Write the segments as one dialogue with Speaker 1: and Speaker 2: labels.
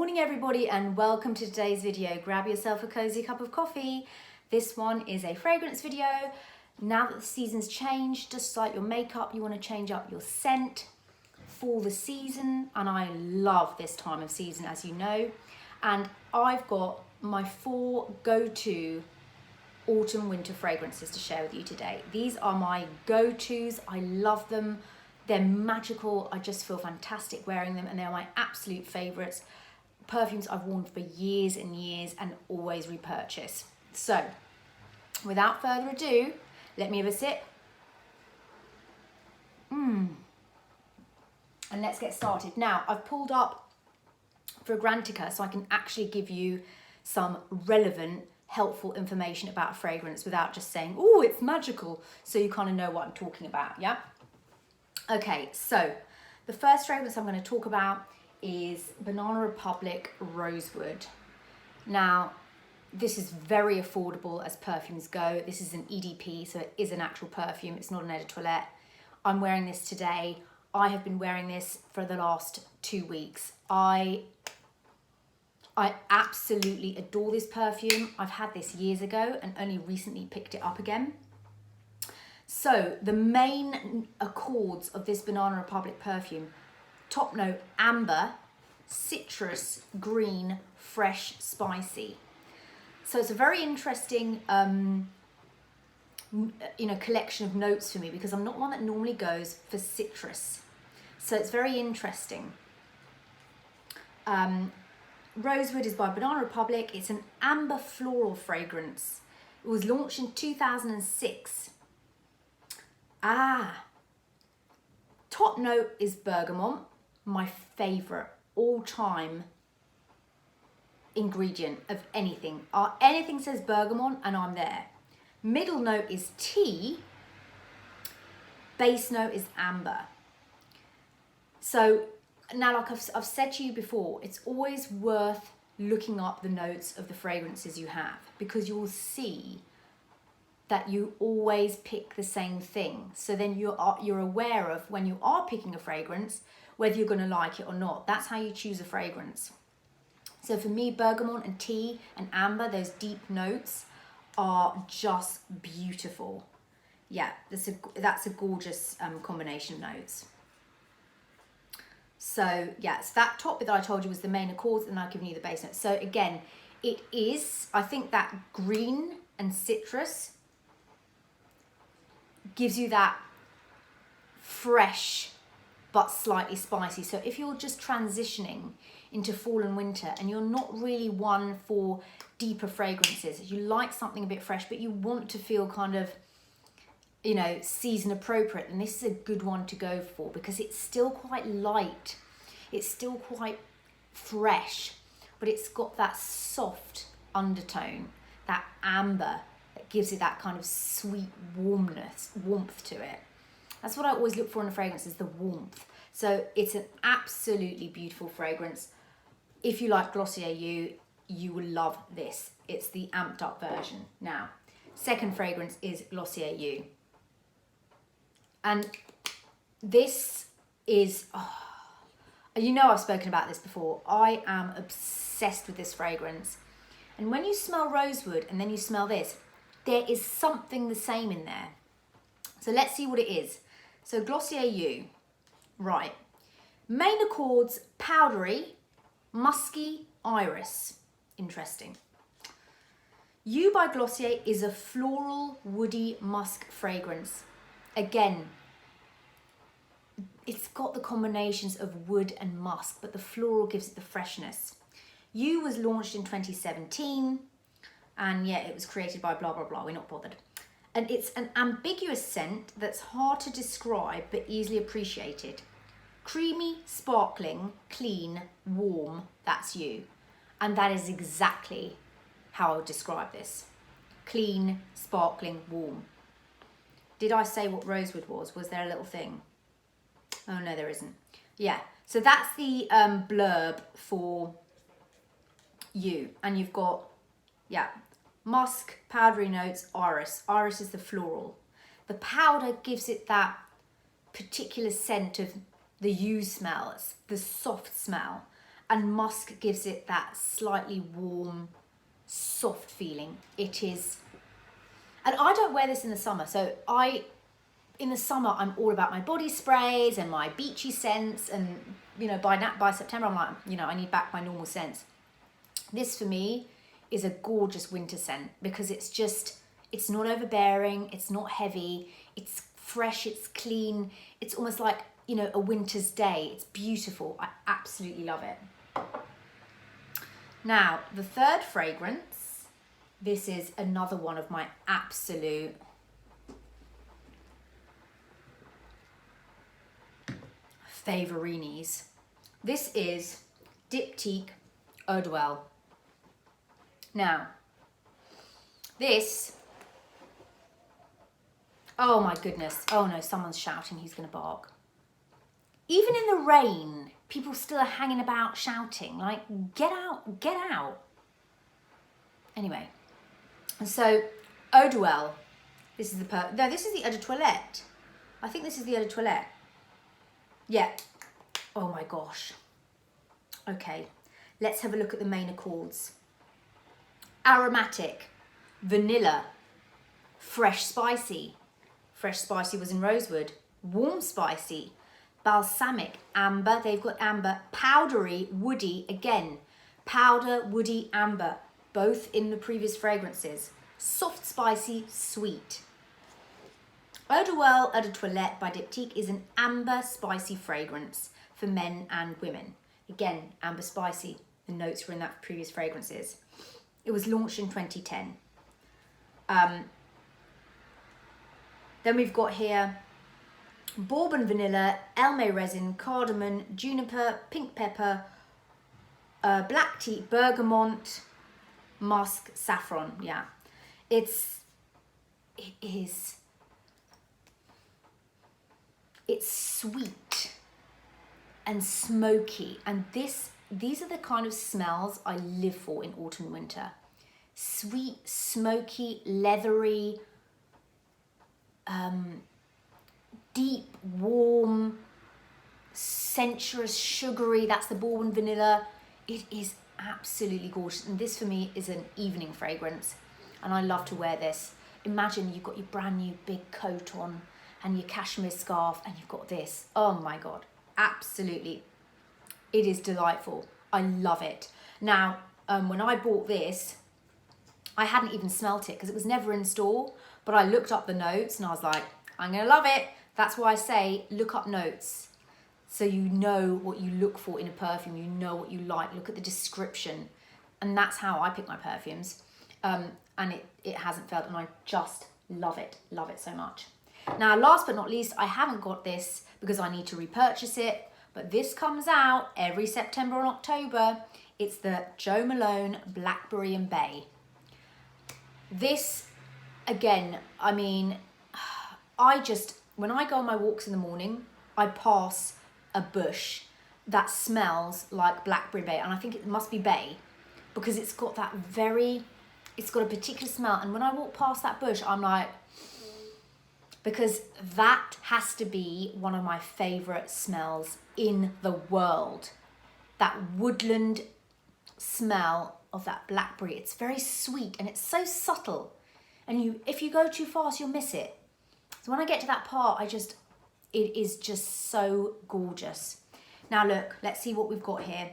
Speaker 1: Morning everybody and welcome to today's video. Grab yourself a cozy cup of coffee. This one is a fragrance video. Now that the season's changed, just like your makeup, you want to change up your scent for the season, and I love this time of season, as you know. And I've got my 4 go-to autumn winter fragrances to share with you today. These are my go-tos. I love them. They're magical. I just feel fantastic wearing them, and they're my absolute favorites. Perfumes I've worn for years and years and always repurchase. So without further ado, let me have a sip. And let's get started. Now I've pulled up Fragrantica so I can actually give you some relevant, helpful information about a fragrance without just saying, oh, it's magical. So you kind of know what I'm talking about, yeah? Okay, so the first fragrance I'm going to talk about is Banana Republic Rosewood. Now, this is very affordable as perfumes go. This is an EDP, so it is an actual perfume. It's not an eau de toilette. I'm wearing this today. I have been wearing this for the last 2 weeks. I absolutely adore this perfume. I've had this years ago and only recently picked it up again. So the main accords of this Banana Republic perfume: top note, amber, citrus, green, fresh, spicy. So it's a very interesting, collection of notes for me, because I'm not one that normally goes for citrus. So it's very interesting. Rosewood is by Banana Republic. It's an amber floral fragrance. It was launched in 2006. Top note is bergamot, my favorite all-time ingredient of anything. Anything says bergamot and I'm there. Middle note is tea. Base note is amber. So now, like I've said to you before, it's always worth looking up the notes of the fragrances you have, because you will see that you always pick the same thing. So then you're aware of, when you are picking a fragrance, whether you're going to like it or not. That's how you choose a fragrance. So for me, bergamot and tea and amber, those deep notes, are just beautiful. Yeah, that's a gorgeous combination of notes. So yeah, so that top bit that I told you was the main accords, and I've given you the base notes. So again, it is, I think that green and citrus gives you that fresh but slightly spicy. So if you're just transitioning into fall and winter and you're not really one for deeper fragrances, you like something a bit fresh but you want to feel kind of, season appropriate, and this is a good one to go for, because it's still quite light, it's still quite fresh, but it's got that soft undertone, that amber that gives it that kind of sweet warmth to it. That's what I always look for in a fragrance, is the warmth. So it's an absolutely beautiful fragrance. If you like Glossier You, you will love this. It's the amped up version. Now, second fragrance is Glossier You. And this is, I've spoken about this before. I am obsessed with this fragrance. And when you smell rosewood and then you smell this, there is something the same in there. So let's see what it is. So Glossier You, right. Main accords: powdery, musky, iris. Interesting. You by Glossier is a floral, woody musk fragrance. Again, it's got the combinations of wood and musk, but the floral gives it the freshness. You was launched in 2017, and yeah, it was created by blah, blah, blah. We're not bothered. And it's an ambiguous scent that's hard to describe but easily appreciated. Creamy, sparkling, clean, warm, that's you. And that is exactly how I would describe this. Clean, sparkling, warm. Did I say what rosewood was? Was there a little thing? Oh no, there isn't. Yeah, so that's the blurb for You. And you've got, musk, powdery notes, iris. Iris is the floral. The powder gives it that particular scent of the You smell, the soft smell. and musk gives it that slightly warm, soft feeling. It is, and I don't wear this in the summer. So in the summer, I'm all about my body sprays and my beachy scents. And, you know, by September, I'm like, you know, I need back my normal scents. This for me is a gorgeous winter scent because it's not overbearing. It's not heavy. It's fresh. It's clean. It's almost like, you know, a winter's day. It's beautiful. I absolutely love it. Now, the third fragrance, this is another one of my absolute favorinis. This is Diptyque Eau Duelle. Now, this, oh my goodness. Oh no, someone's shouting, he's gonna bark. Even in the rain, people still are hanging about shouting, like, get out, get out. Anyway, and so Eau Duelle, this is this is the Eau de Toilette. I think this is the Eau de Toilette. Yeah. Oh my gosh. Okay, let's have a look at the main accords. Aromatic, vanilla, fresh spicy. Fresh spicy was in Rosewood. Warm spicy, balsamic, amber, they've got amber, powdery, woody, again, powder, woody, amber, both in the previous fragrances. Soft, spicy, sweet. Eau Duelle Eau de Toilette by Diptyque is an amber spicy fragrance for men and women. Again, amber spicy, the notes were in that previous fragrances. It was launched in 2010. Then we've got here bourbon vanilla, elme resin, cardamom, juniper, pink pepper, black tea, bergamot, musk, saffron. Yeah, it is. It's sweet and smoky, and these are the kind of smells I live for in autumn and winter. Sweet, smoky, leathery, deep, warm, sensuous, sugary. That's the bourbon vanilla. It is absolutely gorgeous, and this for me is an evening fragrance, and I love to wear this. Imagine you've got your brand new big coat on and your cashmere scarf, and you've got this. Oh my God, absolutely. It is delightful. I love it. Now, when I bought this, I hadn't even smelt it because it was never in store, but I looked up the notes and I was like, I'm gonna love it. That's why I say look up notes so you know what you look for in a perfume, you know what you like, look at the description. And that's how I pick my perfumes. And it hasn't failed, and I just love it so much. Now, last but not least, I haven't got this because I need to repurchase it, but this comes out every September and October. It's the Jo Malone Blackberry Bay. This, again, I mean, when I go on my walks in the morning, I pass a bush that smells like Blackberry Bay, and I think it must be bay because it's got a particular smell. And when I walk past that bush, I'm like, because that has to be one of my favorite smells in the world. That woodland smell of that blackberry. It's very sweet and it's so subtle. And if you go too fast, you'll miss it. So when I get to that part, it is just so gorgeous. Now look, let's see what we've got here.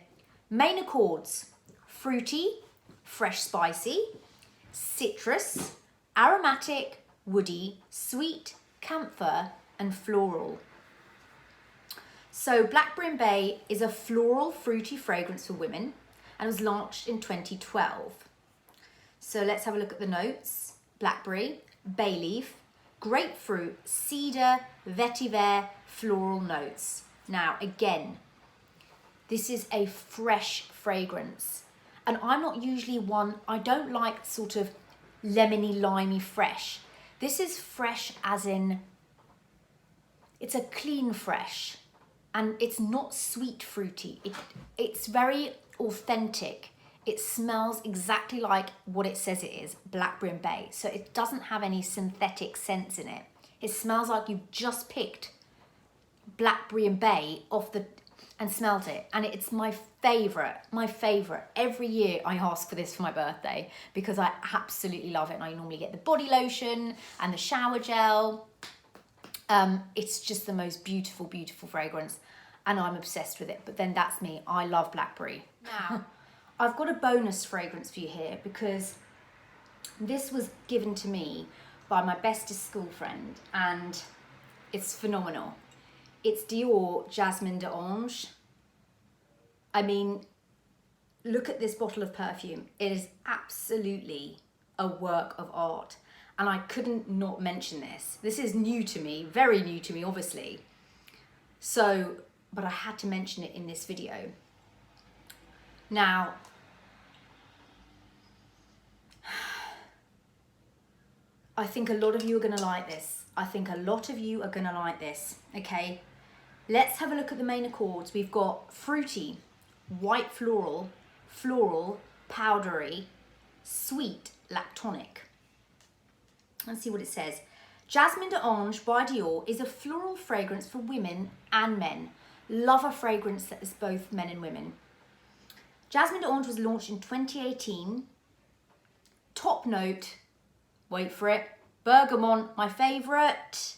Speaker 1: Main accords: fruity, fresh spicy, citrus, aromatic, woody, sweet, camphor, and floral. So Blackberry Bay is a floral, fruity fragrance for women and was launched in 2012. So let's have a look at the notes. Blackberry, bay leaf, grapefruit, cedar, vetiver, floral notes. Now again, this is a fresh fragrance. And I'm not usually I don't like sort of lemony, limey fresh. This is fresh as in, it's a clean fresh, and it's not sweet fruity. It's very authentic. It smells exactly like what it says it is, Blackberry Bay. So it doesn't have any synthetic scents in it. It smells like you've just picked Blackberry Bay off and smelled it, and it's my favorite. Every year I ask for this for my birthday because I absolutely love it, and I normally get the body lotion and the shower gel. It's just the most beautiful, beautiful fragrance, and I'm obsessed with it. But then that's me. I love blackberry. Now, I've got a bonus fragrance for you here because this was given to me by my bestest school friend, and it's phenomenal. It's Dior Jasmin de Ange. I mean, look at this bottle of perfume. It is absolutely a work of art. And I couldn't not mention this. This is new to me, very new to me, obviously. So, but I had to mention it in this video. Now, I think a lot of you are gonna like this. Okay? Let's have a look at the main accords. We've got fruity, white floral, powdery, sweet, lactonic. Let's see what it says. Jasmin de Ange by Dior is a floral fragrance for women and men. Love a fragrance that is both men and women. Jasmin de Ange was launched in 2018. Top note, wait for it, bergamot, my favourite.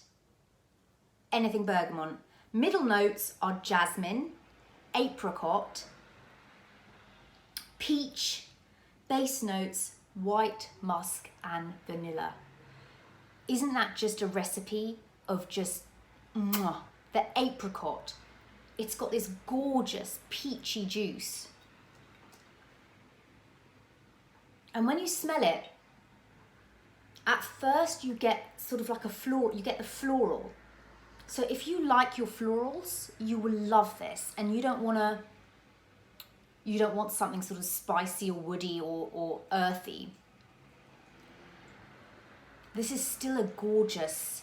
Speaker 1: Anything bergamot. Middle notes are jasmine, apricot, peach, base notes, white musk and vanilla. Isn't that just a recipe of just the apricot? It's got this gorgeous peachy juice. And when you smell it, at first you get sort of like a floral, you get the floral. So if you like your florals, you will love this, and you don't want something sort of spicy or woody or earthy. This is still a gorgeous,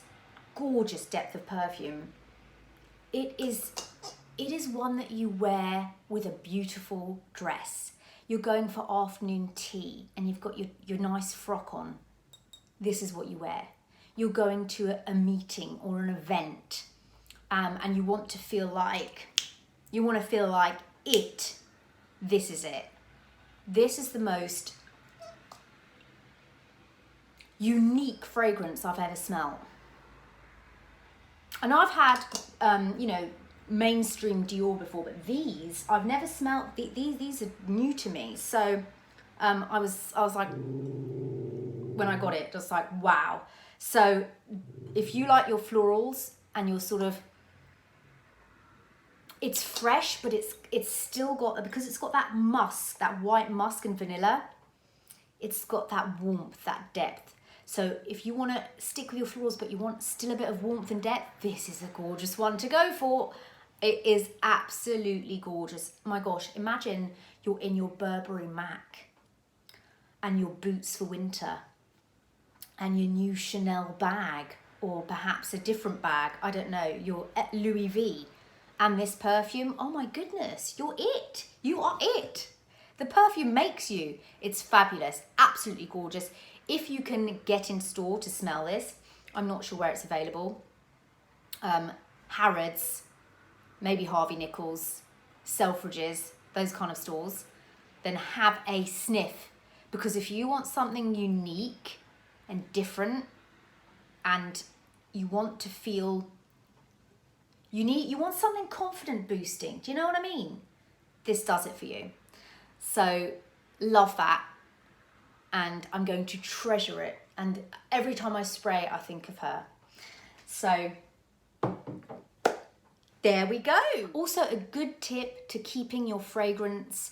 Speaker 1: gorgeous depth of perfume. It is one that you wear with a beautiful dress. You're going for afternoon tea and you've got your nice frock on. This is what you wear. You're going to a meeting or an event, and you want to feel like it. This is it. This is the most unique fragrance I've ever smelled. And I've had, mainstream Dior before, but these I've never smelled. These are new to me. So I was like, when I got it, just like, wow. So if you like your florals and you're sort of, it's fresh, but it's still got, because it's got that musk, that white musk and vanilla, it's got that warmth, that depth. So if you want to stick with your florals, but you want still a bit of warmth and depth, this is a gorgeous one to go for. It is absolutely gorgeous. My gosh, imagine you're in your Burberry MAC and your boots for winter and your new Chanel bag, or perhaps a different bag, I don't know, your Louis V, and this perfume. Oh my goodness, you're it. You are it. The perfume makes you. It's fabulous, absolutely gorgeous. If you can get in store to smell this, I'm not sure where it's available. Harrods, maybe Harvey Nichols, Selfridges, those kind of stores, then have a sniff. Because if you want something unique and different, and you want to feel, you want something confident boosting, do you know what I mean? This does it for you. So love that, and I'm going to treasure it, and every time I spray it I think of her. So there we go. Also, a good tip to keeping your fragrance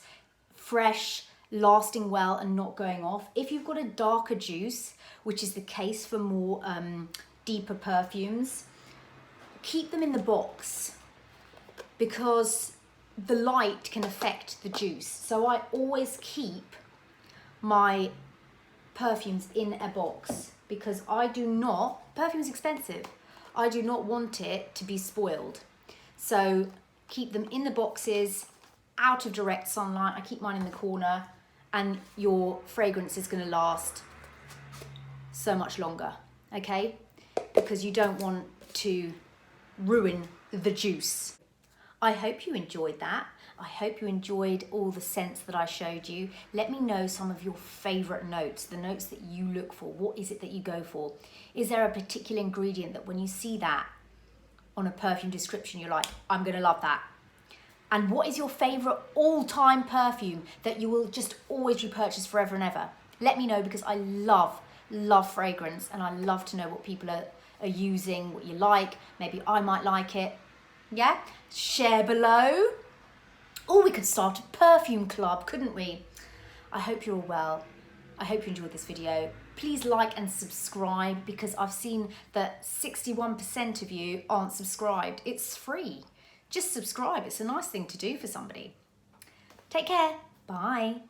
Speaker 1: fresh, lasting well and not going off. If you've got a darker juice, which is the case for more deeper perfumes, keep them in the box because the light can affect the juice. So I always keep my perfumes in a box because perfume's expensive. I do not want it to be spoiled. So keep them in the boxes, out of direct sunlight. I keep mine in the corner, and your fragrance is going to last so much longer, okay? Because you don't want to ruin the juice. I hope you enjoyed that. I hope you enjoyed all the scents that I showed you. Let me know some of your favorite notes, the notes that you look for. What is it that you go for? Is there a particular ingredient that when you see that on a perfume description, you're like, I'm gonna love that? And what is your favorite all-time perfume that you will just always repurchase forever and ever? Let me know, because I love fragrance, and I love to know what people are using, what you like. Maybe I might like it. Yeah? Share below. Or we could start a perfume club, couldn't we? I hope you're all well. I hope you enjoyed this video. Please like and subscribe, because I've seen that 61% of you aren't subscribed. It's free. Just subscribe. It's a nice thing to do for somebody. Take care. Bye.